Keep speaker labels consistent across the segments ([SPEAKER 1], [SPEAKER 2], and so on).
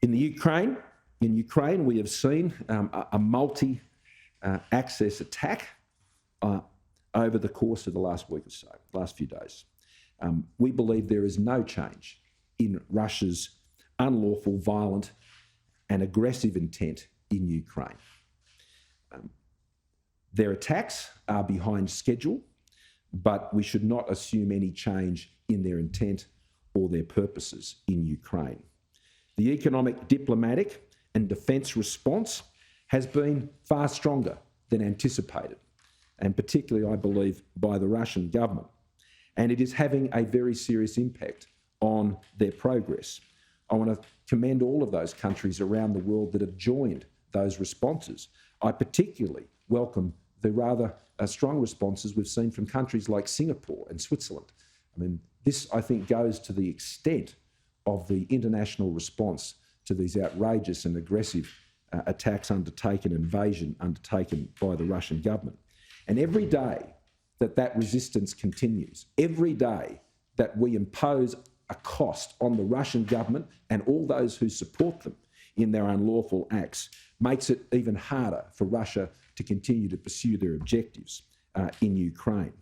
[SPEAKER 1] In Ukraine, we have seen a multi-access attack over the course of the last week or so, last few days. We believe there is no change in Russia's unlawful, violent and aggressive intent in Ukraine. Their attacks are behind schedule, but we should not assume any change in their intent or their purposes in Ukraine. The economic, diplomatic and defence response has been far stronger than anticipated, and particularly, I believe, by the Russian government. And it is having a very serious impact on their progress. I want to commend all of those countries around the world that have joined those responses. I particularly welcome the rather strong responses we've seen from countries like Singapore and Switzerland. I mean, this, I think, goes to the extent of the international response to these outrageous and aggressive attacks undertaken, invasion undertaken by the Russian government. And every day that resistance continues, every day that we impose a cost on the Russian government and all those who support them in their unlawful acts, makes it even harder for Russia to continue to pursue their objectives in Ukraine.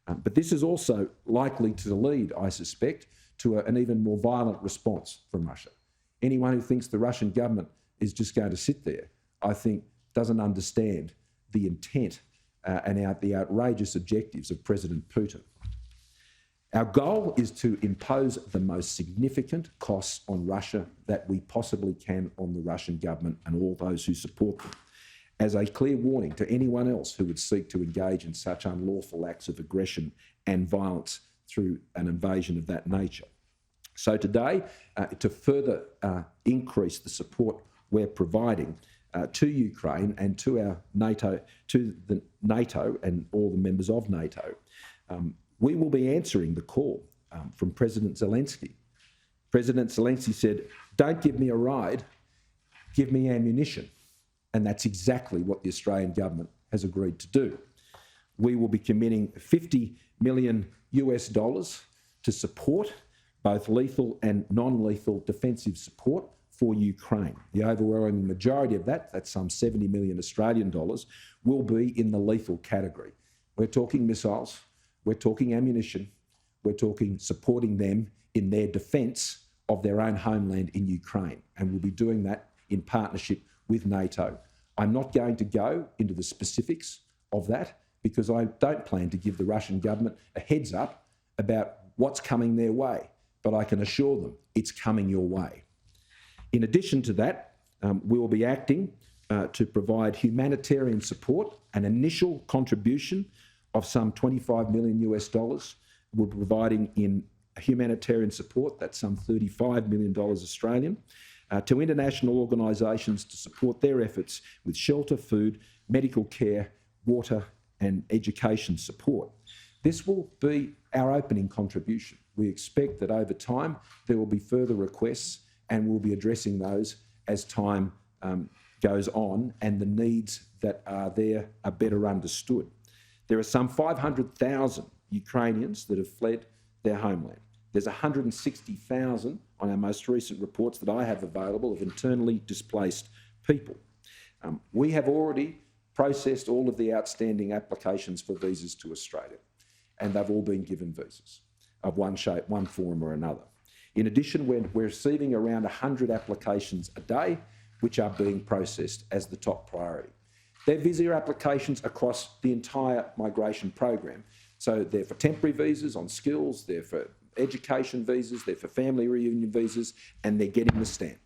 [SPEAKER 1] But this is also likely to lead, I suspect, to an even more violent response from Russia. Anyone who thinks the Russian government is just going to sit there, I think, doesn't understand the intent and the outrageous objectives of President Putin. Our goal is to impose the most significant costs on Russia that we possibly can on the Russian government and all those who support them, as a clear warning to anyone else who would seek to engage in such unlawful acts of aggression and violence through an invasion of that nature. So today, to further increase the support we're providing to Ukraine and to the NATO and all the members of NATO, we will be answering the call from President Zelensky. President Zelensky said, "Don't give me a ride, give me ammunition." And that's exactly what the Australian government has agreed to do. We will be committing $50 million to support both lethal and non-lethal defensive support for Ukraine. The overwhelming majority of that, that's some 70 million Australian dollars, will be in the lethal category. We're talking missiles, we're talking ammunition, we're talking supporting them in their defence of their own homeland in Ukraine, and we'll be doing that in partnership with NATO. I'm not going to go into the specifics of that because I don't plan to give the Russian government a heads up about what's coming their way, but I can assure them it's coming your way. In addition to that, we will be acting to provide humanitarian support, an initial contribution of some $25 million. We're providing in humanitarian support, that's some $35 million Australian, to international organisations to support their efforts with shelter, food, medical care, water and education support. This will be our opening contribution. We expect that over time there will be further requests and we'll be addressing those as time goes on and the needs that are there are better understood. There are some 500,000 Ukrainians that have fled their homeland. There's 160,000 on our most recent reports that I have available of internally displaced people. We have already processed all of the outstanding applications for visas to Australia, and they've all been given visas of one shape, one form or another. In addition, we're receiving around 100 applications a day, which are being processed as the top priority. They're visa applications across the entire migration program. So they're for temporary visas on skills, they're for education visas, they're for family reunion visas, and they're getting the stamp.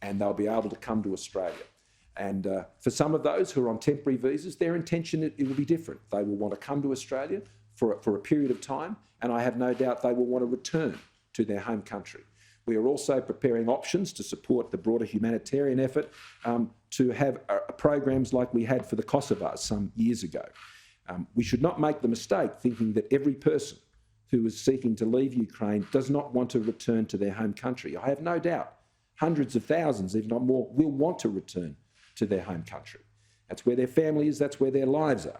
[SPEAKER 1] And they'll be able to come to Australia. And for some of those who are on temporary visas, their intention, it will be different. They will want to come to Australia for a period of time, and I have no doubt they will want to return to their home country. We are also preparing options to support the broader humanitarian effort to have programs like we had for the Kosovars some years ago. We should not make the mistake thinking that every person who is seeking to leave Ukraine does not want to return to their home country. I have no doubt hundreds of thousands, if not more, will want to return to their home country. That's where their family is, that's where their lives are.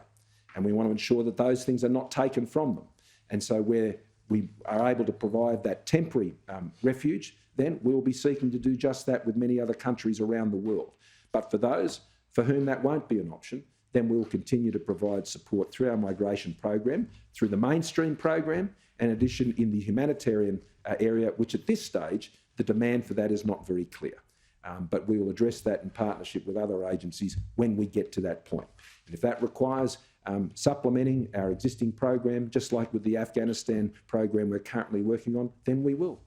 [SPEAKER 1] And we want to ensure that those things are not taken from them. And so where we are able to provide that temporary refuge, then we will be seeking to do just that with many other countries around the world. But for those for whom that won't be an option, then we will continue to provide support through our migration program, through the mainstream program, and in addition in the humanitarian area, which at this stage, the demand for that is not very clear. But we will address that in partnership with other agencies when we get to that point. And if that requires supplementing our existing program, just like with the Afghanistan program we're currently working on, then we will.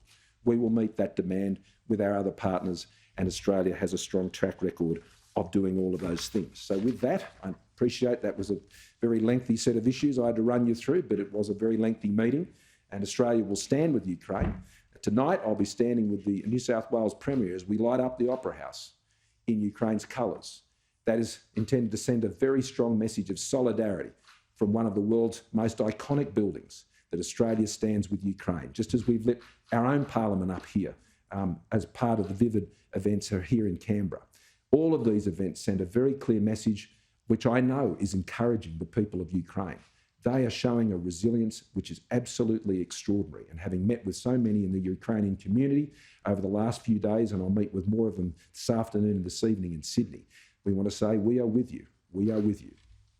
[SPEAKER 1] We will meet that demand with our other partners, and Australia has a strong track record of doing all of those things. So with that, I appreciate that was a very lengthy set of issues I had to run you through, but it was a very lengthy meeting, and Australia will stand with Ukraine. Tonight, I'll be standing with the New South Wales Premier as we light up the Opera House in Ukraine's colours. That is intended to send a very strong message of solidarity from one of the world's most iconic buildings, that Australia stands with Ukraine, just as we've lit our own parliament up here as part of the vivid events here in Canberra. All of these events send a very clear message, which I know is encouraging the people of Ukraine. They are showing a resilience which is absolutely extraordinary. And having met with so many in the Ukrainian community over the last few days, and I'll meet with more of them this afternoon and this evening in Sydney, we want to say, we are with you. We are with you.